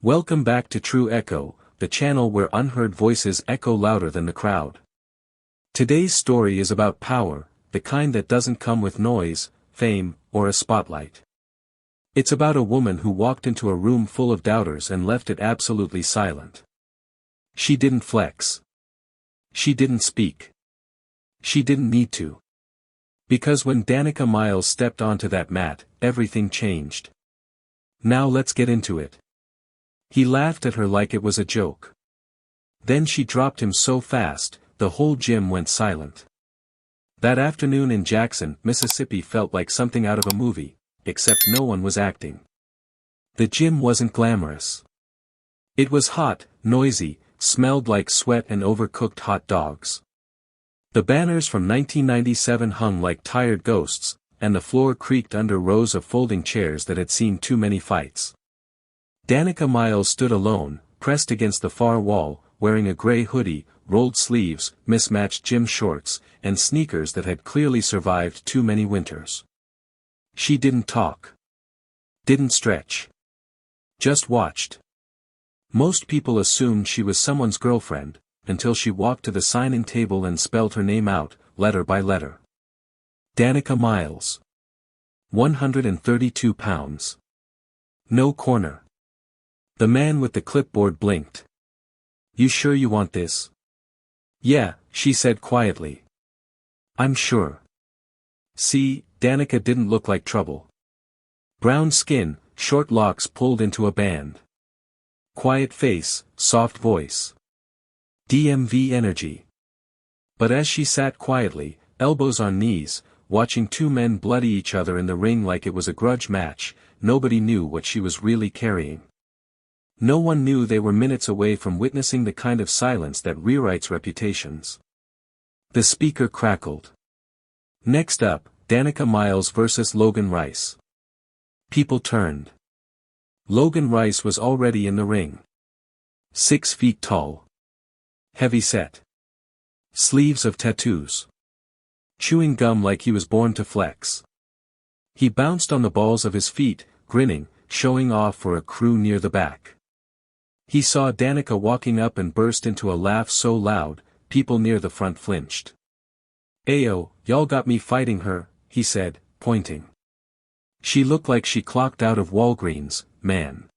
Welcome back to True Echo, the channel where unheard voices echo louder than the crowd. Today's story is about power, the kind that doesn't come with noise, fame, or a spotlight. It's about a woman who walked into a room full of doubters and left it absolutely silent. She didn't flex. She didn't speak. She didn't need to. Because when Danica Miles stepped onto that mat, everything changed. Now let's get into it. He laughed at her like it was a joke. Then she dropped him so fast, the whole gym went silent. That afternoon in Jackson, Mississippi felt like something out of a movie, except no one was acting. The gym wasn't glamorous. It was hot, noisy, smelled like sweat and overcooked hot dogs. The banners from 1997 hung like tired ghosts, and the floor creaked under rows of folding chairs that had seen too many fights. Danica Miles stood alone, pressed against the far wall, wearing a gray hoodie, rolled sleeves, mismatched gym shorts, and sneakers that had clearly survived too many winters. She didn't talk. Didn't stretch. Just watched. Most people assumed she was someone's girlfriend, until she walked to the sign-in table and spelled her name out, letter by letter. Danica Miles. 132 pounds. No corner. The man with the clipboard blinked. You sure you want this? Yeah, she said quietly. I'm sure. See, Danica didn't look like trouble. Brown skin, short locks pulled into a band. Quiet face, soft voice. DMV energy. But as she sat quietly, elbows on knees, watching two men bloody each other in the ring like it was a grudge match, nobody knew what she was really carrying. No one knew they were minutes away from witnessing the kind of silence that rewrites reputations. The speaker crackled. Next up, Danica Miles versus Logan Rice. People turned. Logan Rice was already in the ring. 6 feet tall. Heavy set. Sleeves of tattoos. Chewing gum like he was born to flex. He bounced on the balls of his feet, grinning, showing off for a crew near the back. He saw Danica walking up and burst into a laugh so loud, people near the front flinched. Ayo, y'all got me fighting her, he said, pointing. She looked like she clocked out of Walgreens, man.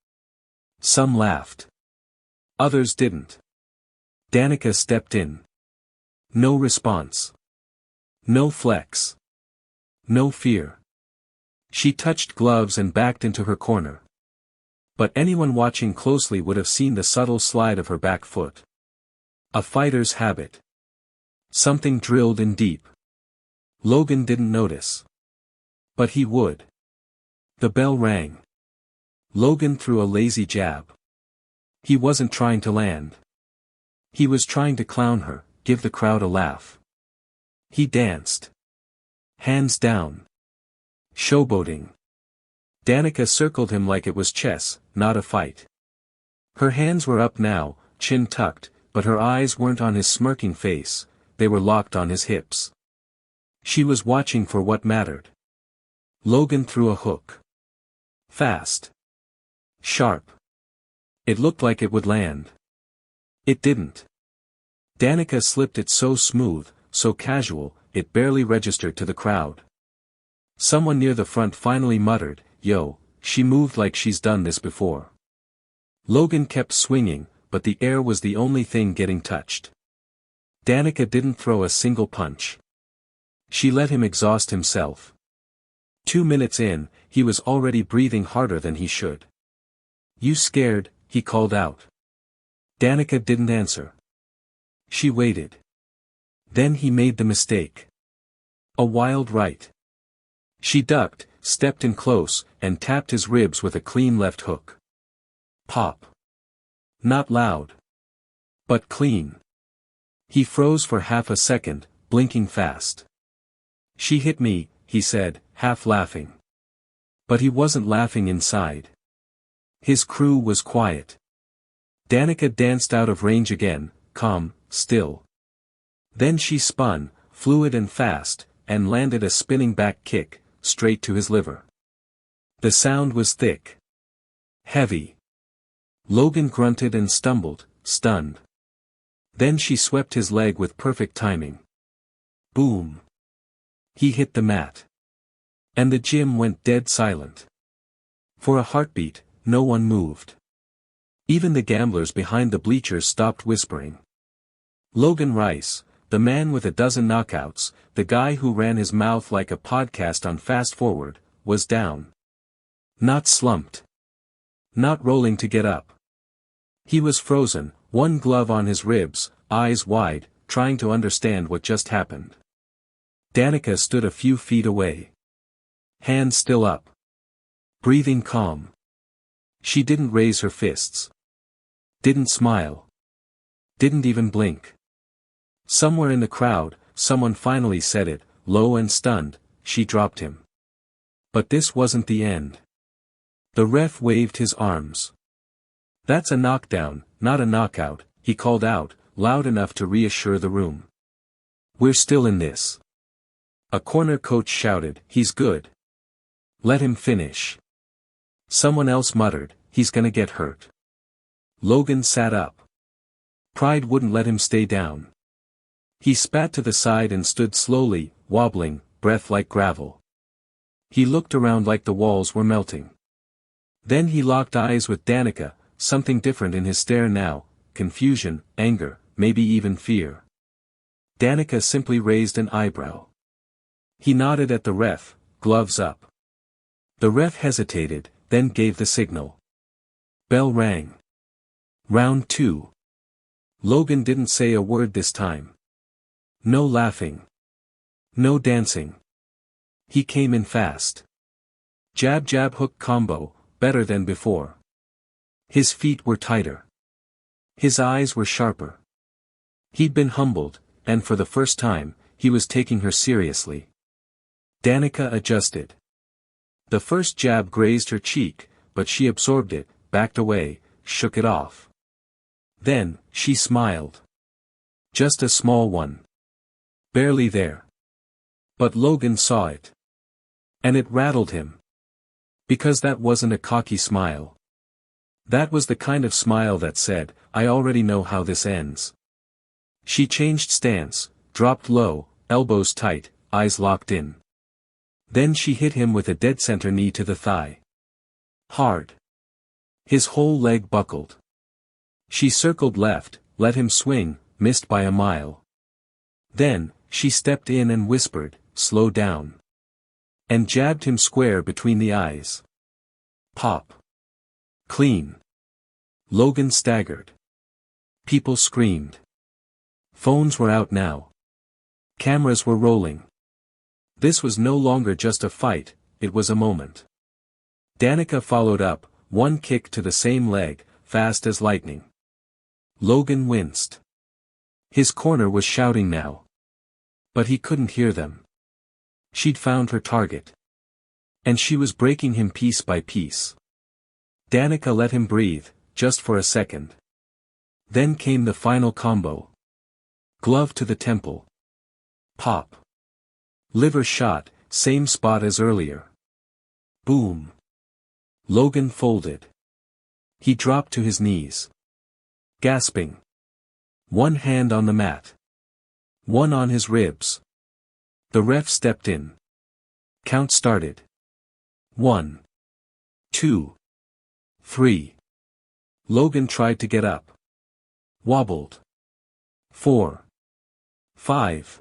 Some laughed. Others didn't. Danica stepped in. No response. No flex. No fear. She touched gloves and backed into her corner. But anyone watching closely would have seen the subtle slide of her back foot. A fighter's habit. Something drilled in deep. Logan didn't notice. But he would. The bell rang. Logan threw a lazy jab. He wasn't trying to land. He was trying to clown her, give the crowd a laugh. He danced. Hands down. Showboating. Danica circled him like it was chess, not a fight. Her hands were up now, chin tucked, but her eyes weren't on his smirking face, they were locked on his hips. She was watching for what mattered. Logan threw a hook. Fast. Sharp. It looked like it would land. It didn't. Danica slipped it so smooth, so casual, it barely registered to the crowd. Someone near the front finally muttered, "Yo, she moved like she's done this before." Logan kept swinging, but the air was the only thing getting touched. Danica didn't throw a single punch. She let him exhaust himself. 2 minutes in, he was already breathing harder than he should. You scared? He called out. Danica didn't answer. She waited. Then he made the mistake. A wild right. She ducked, stepped in close, and tapped his ribs with a clean left hook. Pop. Not loud. But clean. He froze for half a second, blinking fast. She hit me, he said, half laughing. But he wasn't laughing inside. His crew was quiet. Danica danced out of range again, calm, still. Then she spun, fluid and fast, and landed a spinning back kick, straight to his liver. The sound was thick. Heavy. Logan grunted and stumbled, stunned. Then she swept his leg with perfect timing. Boom. He hit the mat. And the gym went dead silent. For a heartbeat, no one moved. Even the gamblers behind the bleachers stopped whispering. Logan Rice, the man with a dozen knockouts, the guy who ran his mouth like a podcast on Fast Forward, was down. Not slumped. Not rolling to get up. He was frozen, one glove on his ribs, eyes wide, trying to understand what just happened. Danica stood a few feet away. Hands still up. Breathing calm. She didn't raise her fists. Didn't smile. Didn't even blink. Somewhere in the crowd, someone finally said it, low and stunned, she dropped him. But this wasn't the end. The ref waved his arms. That's a knockdown, not a knockout, he called out, loud enough to reassure the room. We're still in this. A corner coach shouted, he's good. Let him finish. Someone else muttered, he's gonna get hurt. Logan sat up. Pride wouldn't let him stay down. He spat to the side and stood slowly, wobbling, breath like gravel. He looked around like the walls were melting. Then he locked eyes with Danica, something different in his stare now, confusion, anger, maybe even fear. Danica simply raised an eyebrow. He nodded at the ref, gloves up. The ref hesitated, then gave the signal. Bell rang. Round 2. Logan didn't say a word this time. No laughing. No dancing. He came in fast. Jab jab hook combo, better than before. His feet were tighter. His eyes were sharper. He'd been humbled, and for the first time, he was taking her seriously. Danica adjusted. The first jab grazed her cheek, but she absorbed it, backed away, shook it off. Then, she smiled. Just a small one. Barely there. But Logan saw it. And it rattled him. Because that wasn't a cocky smile. That was the kind of smile that said, I already know how this ends. She changed stance, dropped low, elbows tight, eyes locked in. Then she hit him with a dead center knee to the thigh. Hard. His whole leg buckled. She circled left, let him swing, missed by a mile. Then, she stepped in and whispered, slow down. And jabbed him square between the eyes. Pop. Clean. Logan staggered. People screamed. Phones were out now. Cameras were rolling. This was no longer just a fight, it was a moment. Danica followed up, one kick to the same leg, fast as lightning. Logan winced. His corner was shouting now. But he couldn't hear them. She'd found her target. And she was breaking him piece by piece. Danica let him breathe, just for a second. Then came the final combo. Glove to the temple. Pop. Liver shot, same spot as earlier. Boom. Logan folded. He dropped to his knees. Gasping. One hand on the mat. One on his ribs. The ref stepped in. Count started. 1. 2. 3. Logan tried to get up. Wobbled. 4. 5.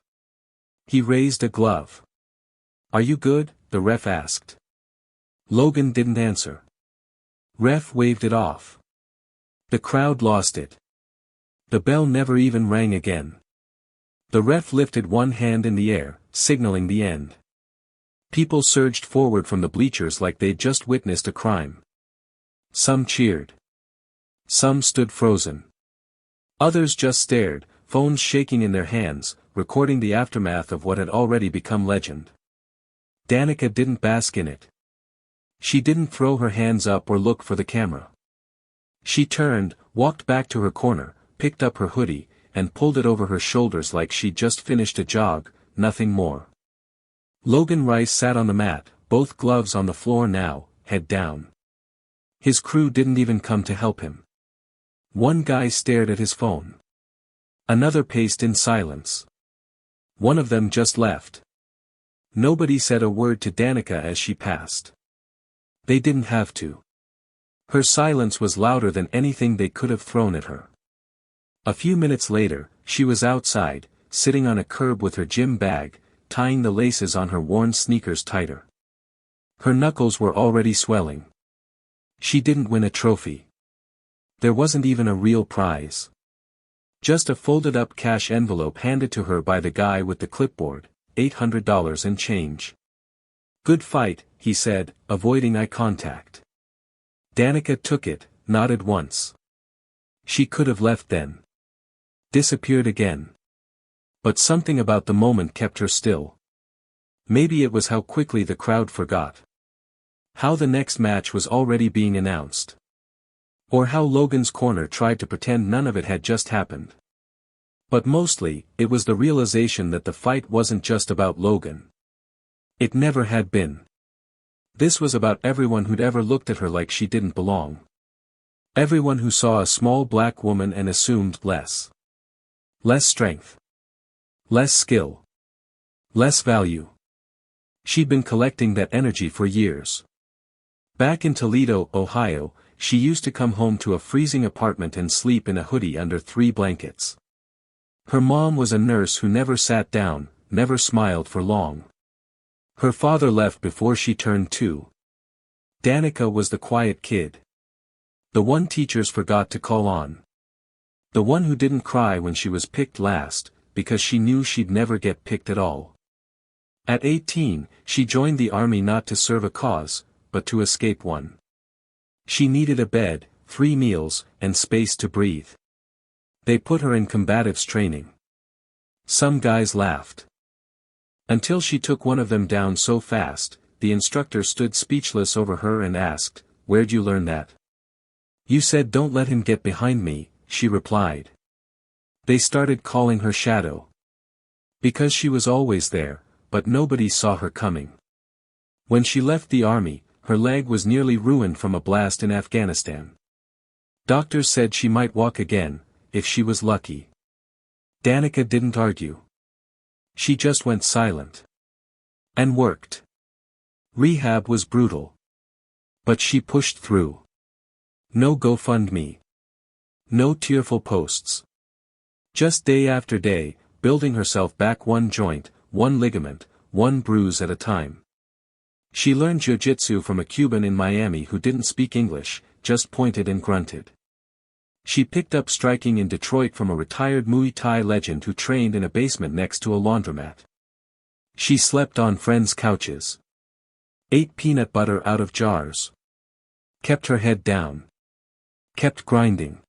He raised a glove. Are you good? The ref asked. Logan didn't answer. Ref waved it off. The crowd lost it. The bell never even rang again. The ref lifted one hand in the air, signaling the end. People surged forward from the bleachers like they'd just witnessed a crime. Some cheered. Some stood frozen. Others just stared, phones shaking in their hands, recording the aftermath of what had already become legend. Danica didn't bask in it. She didn't throw her hands up or look for the camera. She turned, walked back to her corner, picked up her hoodie, and pulled it over her shoulders like she'd just finished a jog, nothing more. Logan Rice sat on the mat, both gloves on the floor now, head down. His crew didn't even come to help him. One guy stared at his phone. Another paced in silence. One of them just left. Nobody said a word to Danica as she passed. They didn't have to. Her silence was louder than anything they could have thrown at her. A few minutes later, she was outside, sitting on a curb with her gym bag, tying the laces on her worn sneakers tighter. Her knuckles were already swelling. She didn't win a trophy. There wasn't even a real prize. Just a folded-up cash envelope handed to her by the guy with the clipboard, $800 and change. "Good fight," he said, avoiding eye contact. Danica took it, nodded once. She could have left then. Disappeared again. But something about the moment kept her still. Maybe it was how quickly the crowd forgot. How the next match was already being announced. Or how Logan's corner tried to pretend none of it had just happened. But mostly, it was the realization that the fight wasn't just about Logan. It never had been. This was about everyone who'd ever looked at her like she didn't belong. Everyone who saw a small black woman and assumed less. Less strength. Less skill. Less value. She'd been collecting that energy for years. Back in Toledo, Ohio, she used to come home to a freezing apartment and sleep in a hoodie under 3 blankets. Her mom was a nurse who never sat down, never smiled for long. Her father left before she turned 2. Danica was the quiet kid. The one teachers forgot to call on. The one who didn't cry when she was picked last, because she knew she'd never get picked at all. At 18, she joined the army not to serve a cause, but to escape one. She needed a bed, 3 meals, and space to breathe. They put her in combatives training. Some guys laughed. Until she took one of them down so fast, the instructor stood speechless over her and asked, "Where'd you learn that?" "You said don't let him get behind me," she replied. They started calling her Shadow. Because she was always there, but nobody saw her coming. When she left the army, her leg was nearly ruined from a blast in Afghanistan. Doctors said she might walk again, if she was lucky. Danica didn't argue. She just went silent. And worked. Rehab was brutal. But she pushed through. No GoFundMe. No tearful posts. Just day after day, building herself back one joint, one ligament, one bruise at a time. She learned jiu-jitsu from a Cuban in Miami who didn't speak English, just pointed and grunted. She picked up striking in Detroit from a retired Muay Thai legend who trained in a basement next to a laundromat. She slept on friends' couches. Ate peanut butter out of jars. Kept her head down. Kept grinding.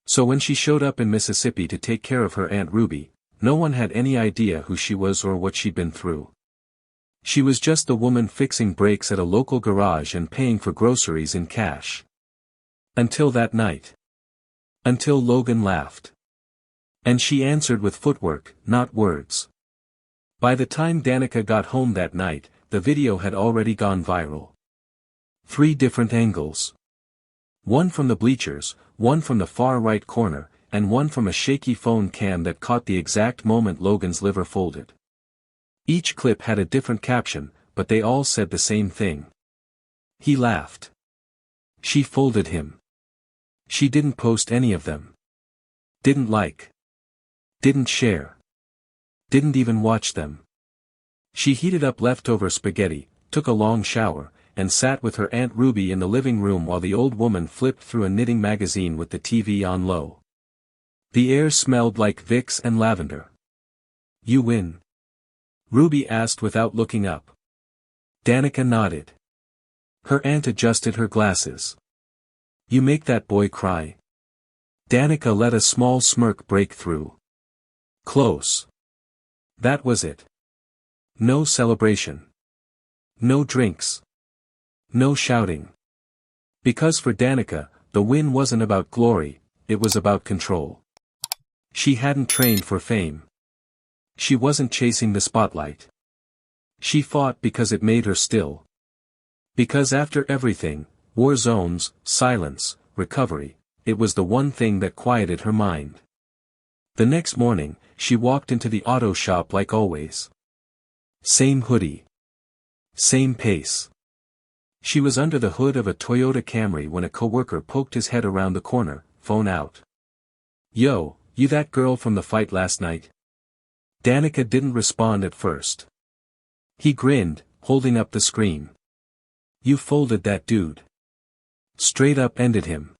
So when she showed up in Mississippi to take care of her Aunt Ruby, no one had any idea who she was or what she'd been through. She was just the woman fixing brakes at a local garage and paying for groceries in cash. Until that night. Until Logan laughed. And she answered with footwork, not words. By the time Danica got home that night, the video had already gone viral. 3 different angles. One from the bleachers, one from the far right corner, and one from a shaky phone cam that caught the exact moment Logan's liver folded. Each clip had a different caption, but they all said the same thing. He laughed. She folded him. She didn't post any of them. Didn't like. Didn't share. Didn't even watch them. She heated up leftover spaghetti, took a long shower, and sat with her Aunt Ruby in the living room while the old woman flipped through a knitting magazine with the TV on low. The air smelled like Vicks and lavender. "You win?" Ruby asked without looking up. Danica nodded. Her aunt adjusted her glasses. "You make that boy cry." Danica let a small smirk break through. Close. That was it. No celebration. No drinks. No shouting. Because for Danica, the win wasn't about glory, it was about control. She hadn't trained for fame. She wasn't chasing the spotlight. She fought because it made her still. Because after everything, war zones, silence, recovery, it was the one thing that quieted her mind. The next morning, she walked into the auto shop like always. Same hoodie. Same pace. She was under the hood of a Toyota Camry when a coworker poked his head around the corner, phone out. "Yo, you that girl from the fight last night?" Danica didn't respond at first. He grinned, holding up the screen. "You folded that dude." Straight up ended him.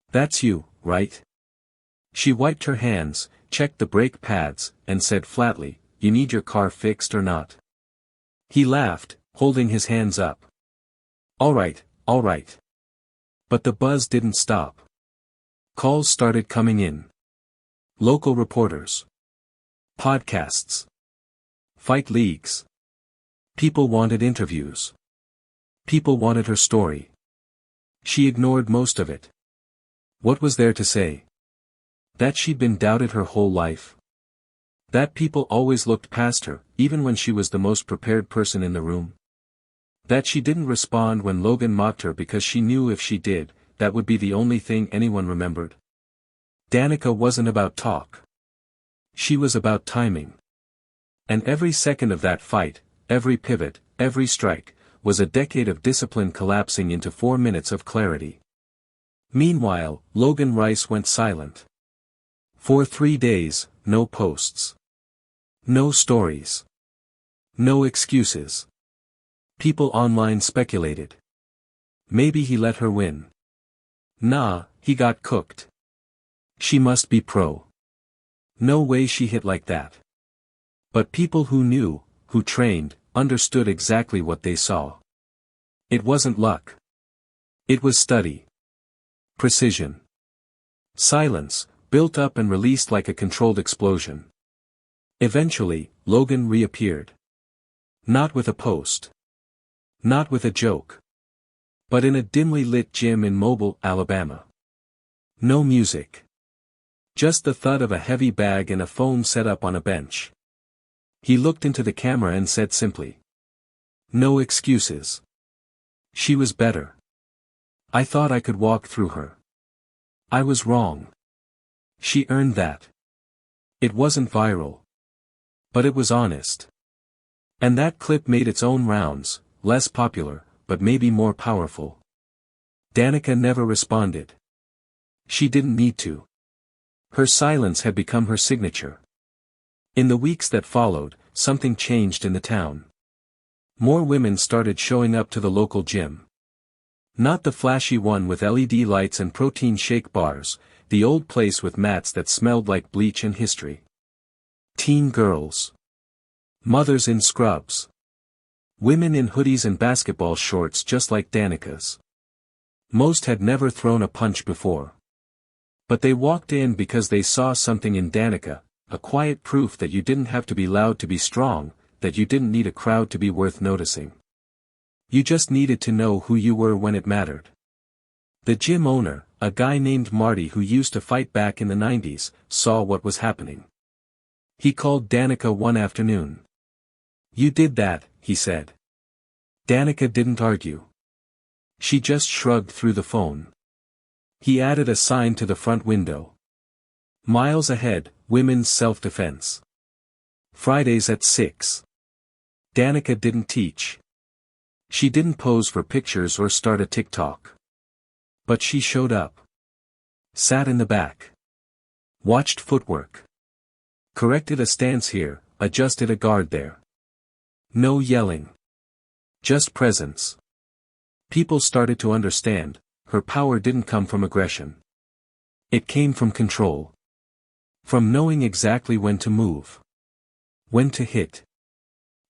"That's you, right?" She wiped her hands, checked the brake pads, and said flatly, "You need your car fixed or not?" He laughed, holding his hands up. All right. But the buzz didn't stop. Calls started coming in. Local reporters. Podcasts. Fight leagues. People wanted interviews. People wanted her story. She ignored most of it. What was there to say? That she'd been doubted her whole life? That people always looked past her, even when she was the most prepared person in the room? That she didn't respond when Logan mocked her because she knew if she did, that would be the only thing anyone remembered? Danica wasn't about talk. She was about timing. And every second of that fight, every pivot, every strike, was a decade of discipline collapsing into 4 minutes of clarity. Meanwhile, Logan Rice went silent. For 3 days, no posts. No stories. No excuses. People online speculated. Maybe he let her win. Nah, he got cooked. She must be pro. No way she hit like that. But people who knew, who trained, understood exactly what they saw. It wasn't luck. It was study. Precision. Silence, built up and released like a controlled explosion. Eventually, Logan reappeared. Not with a post. Not with a joke. But in a dimly lit gym in Mobile, Alabama. No music. Just the thud of a heavy bag and a phone set up on a bench. He looked into the camera and said simply. No excuses. She was better. I thought I could walk through her. I was wrong. She earned that. It wasn't viral. But it was honest. And that clip made its own rounds, less popular, but maybe more powerful. Danica never responded. She didn't need to. Her silence had become her signature. In the weeks that followed, something changed in the town. More women started showing up to the local gym. Not the flashy one with LED lights and protein shake bars, the old place with mats that smelled like bleach and history. Teen girls. Mothers in scrubs. Women in hoodies and basketball shorts just like Danica's. Most had never thrown a punch before. But they walked in because they saw something in Danica, a quiet proof that you didn't have to be loud to be strong, that you didn't need a crowd to be worth noticing. You just needed to know who you were when it mattered. The gym owner, a guy named Marty who used to fight back in the 90s, saw what was happening. He called Danica one afternoon. You did that, he said. Danica didn't argue. She just shrugged through the phone. He added a sign to the front window. Miles ahead, women's self-defense. Fridays at 6. Danica didn't teach. She didn't pose for pictures or start a TikTok. But she showed up. Sat in the back. Watched footwork. Corrected a stance here, adjusted a guard there. No yelling. Just presence. People started to understand, her power didn't come from aggression. It came from control. From knowing exactly when to move. When to hit.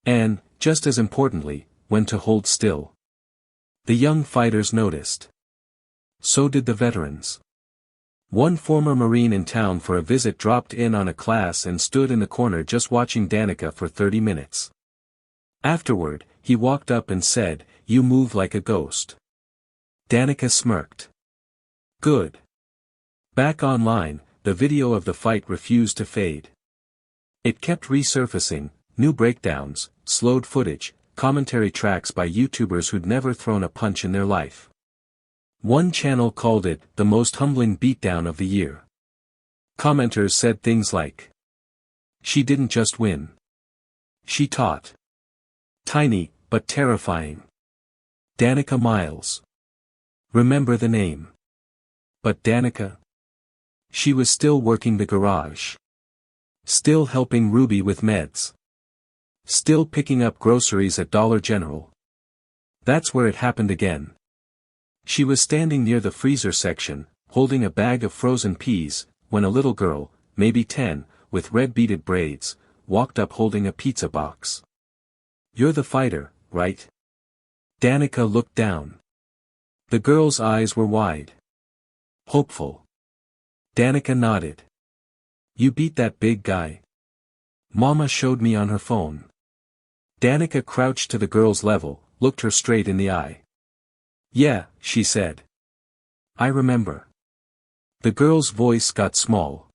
And, just as importantly, when to hold still. The young fighters noticed. So did the veterans. One former Marine in town for a visit dropped in on a class and stood in the corner just watching Danica for 30 minutes. Afterward, he walked up and said, "You move like a ghost." Danica smirked. Good. Back online, the video of the fight refused to fade. It kept resurfacing, new breakdowns, slowed footage, commentary tracks by YouTubers who'd never thrown a punch in their life. One channel called it the most humbling beatdown of the year. Commenters said things like, "She didn't just win. She taught." Tiny, but terrifying. Danica Miles. Remember the name. But Danica? She was still working the garage. Still helping Ruby with meds. Still picking up groceries at Dollar General. That's where it happened again. She was standing near the freezer section, holding a bag of frozen peas, when a little girl, maybe 10, with red beaded braids, walked up holding a pizza box. "You're the fighter, right?" Danica looked down. The girl's eyes were wide. Hopeful. Danica nodded. "You beat that big guy. Mama showed me on her phone." Danica crouched to the girl's level, looked her straight in the eye. "Yeah," she said. "I remember." The girl's voice got small.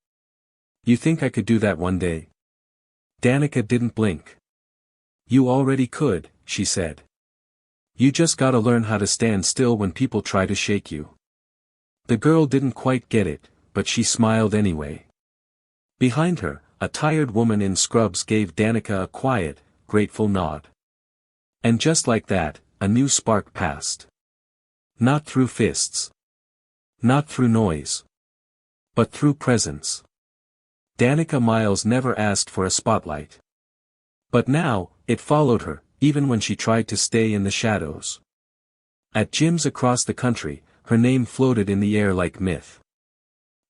"You think I could do that one day?" Danica didn't blink. "You already could," she said. "You just gotta learn how to stand still when people try to shake you." The girl didn't quite get it, but she smiled anyway. Behind her, a tired woman in scrubs gave Danica a quiet, grateful nod. And just like that, a new spark passed. Not through fists. Not through noise. But through presence. Danica Miles never asked for a spotlight. But now, it followed her, even when she tried to stay in the shadows. At gyms across the country, her name floated in the air like myth.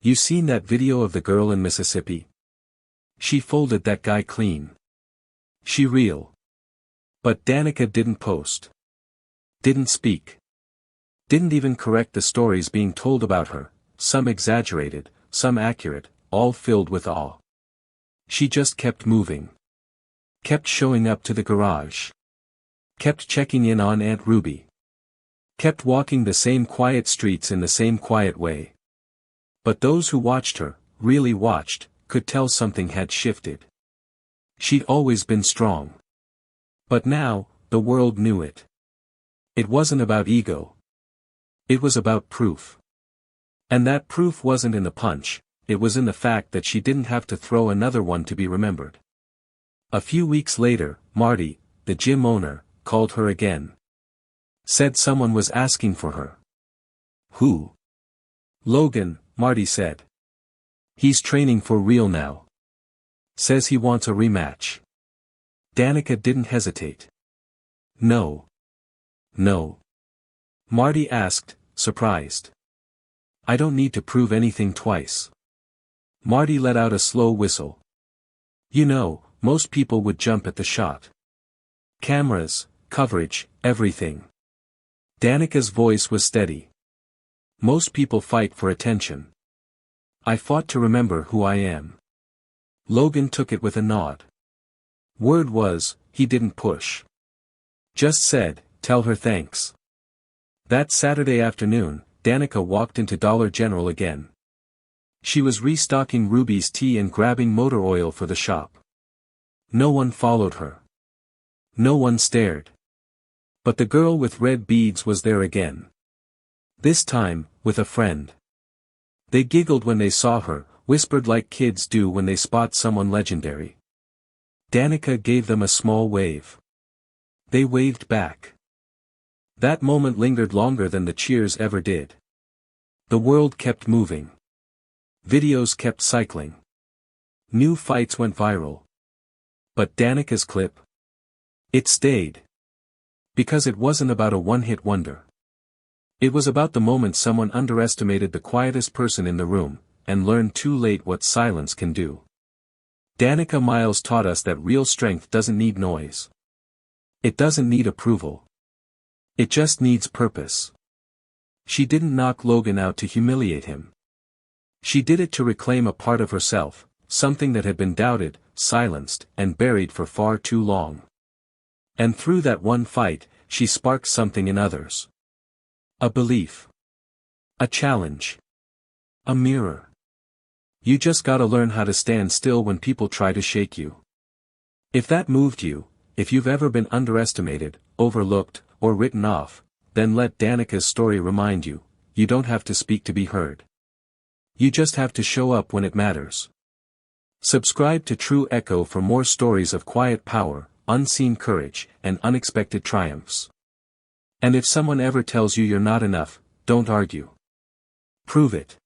"You seen that video of the girl in Mississippi? She folded that guy clean. She real." But Danica didn't post. Didn't speak. Didn't even correct the stories being told about her, some exaggerated, some accurate, all filled with awe. She just kept moving. Kept showing up to the garage. Kept checking in on Aunt Ruby. Kept walking the same quiet streets in the same quiet way. But those who watched her, really watched, could tell something had shifted. She'd always been strong. But now, the world knew it. It wasn't about ego. It was about proof. And that proof wasn't in the punch, it was in the fact that she didn't have to throw another one to be remembered. A few weeks later, Marty, the gym owner, called her again. Said someone was asking for her. "Who?" "Logan," Marty said. "He's training for real now. Says he wants a rematch." Danica didn't hesitate. "No. No." Marty asked, surprised. "I don't need to prove anything twice." Marty let out a slow whistle. "You know, most people would jump at the shot. Cameras, coverage, everything." Danica's voice was steady. "Most people fight for attention. I fought to remember who I am." Logan took it with a nod. Word was, he didn't push. Just said, "Tell her thanks." That Saturday afternoon, Danica walked into Dollar General again. She was restocking Ruby's tea and grabbing motor oil for the shop. No one followed her. No one stared. But the girl with red beads was there again. This time, with a friend. They giggled when they saw her, whispered like kids do when they spot someone legendary. Danica gave them a small wave. They waved back. That moment lingered longer than the cheers ever did. The world kept moving. Videos kept cycling. New fights went viral. But Danica's clip? It stayed. Because it wasn't about a one-hit wonder. It was about the moment someone underestimated the quietest person in the room, and learned too late what silence can do. Danica Miles taught us that real strength doesn't need noise. It doesn't need approval. It just needs purpose. She didn't knock Logan out to humiliate him. She did it to reclaim a part of herself, something that had been doubted, silenced, and buried for far too long. And through that one fight, she sparked something in others. A belief. A challenge. A mirror. You just gotta learn how to stand still when people try to shake you. If that moved you, if you've ever been underestimated, overlooked, or written off, then let Danica's story remind you, you don't have to speak to be heard. You just have to show up when it matters. Subscribe to True Echo for more stories of quiet power, unseen courage, and unexpected triumphs. And if someone ever tells you you're not enough, don't argue. Prove it.